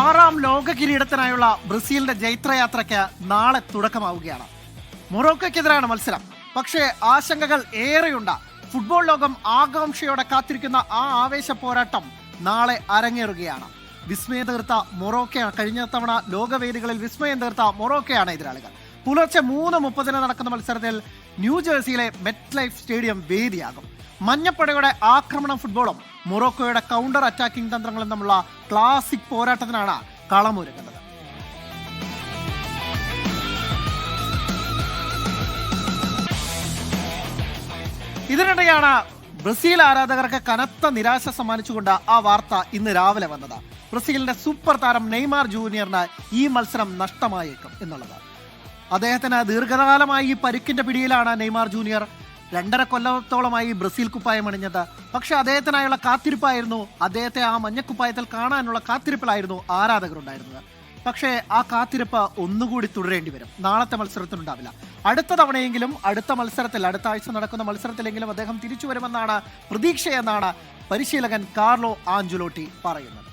ആറാം ലോക കിരീടത്തിനായുള്ള ബ്രസീലിന്റെ ജൈത്രയാത്രയ്ക്ക് നാളെ തുടക്കമാവുകയാണ്. മൊറോക്കോയ്ക്കെതിരാണ് മത്സരം. പക്ഷേ ആശങ്കകൾ ഏറെയുണ്ട്. ഫുട്ബോൾ ലോകം ആകാംക്ഷയോടെ കാത്തിരിക്കുന്ന ആ ആവേശ പോരാട്ടം നാളെ അരങ്ങേറുകയാണ്. വിസ്മയം തീർത്ത മൊറോക്കയാണ് കഴിഞ്ഞ തവണ ലോകവേദികളിൽ വിസ്മയം തീർത്ത മൊറോക്കയാണ് എതിരാളികൾ. പുലർച്ചെ 3:30 നടക്കുന്ന മത്സരത്തിൽ ന്യൂജേഴ്സിയിലെ മെറ്റ് ലൈഫ് സ്റ്റേഡിയം വേദിയാകും. മഞ്ഞപ്പടയുടെ ആക്രമണം ഫുട്ബോളും മൊറോക്കോയുടെ കൗണ്ടർ അറ്റാക്കിംഗ് തന്ത്രങ്ങളും തമ്മിലുള്ള ക്ലാസിക് പോരാട്ടത്തിനാണ് കളമൊരുങ്ങുന്നത്. ഇതിനിടെയാണ് ബ്രസീൽ ആരാധകർക്ക് കനത്ത നിരാശ സമ്മാനിച്ചുകൊണ്ട് ആ വാർത്ത ഇന്ന് രാവിലെ വന്നത്. ബ്രസീലിന്റെ സൂപ്പർ താരം നെയ്മാർ ജൂനിയറിന് ഈ മത്സരം നഷ്ടമായേക്കും എന്നുള്ളത്. അദ്ദേഹത്തിന് ദീർഘകാലമായി ഈ പരിക്കിന്റെ പിടിയിലാണ് നെയ്മാർ ജൂനിയർ. 2.5 കൊല്ലത്തോളമായി ബ്രസീൽ കുപ്പായം അണിഞ്ഞത്. പക്ഷെ അദ്ദേഹത്തിനായുള്ള കാത്തിരിപ്പായിരുന്നു, അദ്ദേഹത്തെ ആ മഞ്ഞക്കുപ്പായത്തിൽ കാണാനുള്ള കാത്തിരിപ്പിലായിരുന്നു ആരാധകരുണ്ടായിരുന്നത്. പക്ഷേ ആ കാത്തിരിപ്പ് ഒന്നുകൂടി തുടരേണ്ടി വരും. നാളത്തെ മത്സരത്തിനുണ്ടാവില്ല. അടുത്ത തവണയെങ്കിലും അടുത്ത ആഴ്ച നടക്കുന്ന മത്സരത്തിലെങ്കിലും അദ്ദേഹം തിരിച്ചു വരുമെന്നാണ് പ്രതീക്ഷയെന്നാണ് പരിശീലകൻ കാർലോ ആഞ്ചലോട്ടി പറയുന്നത്.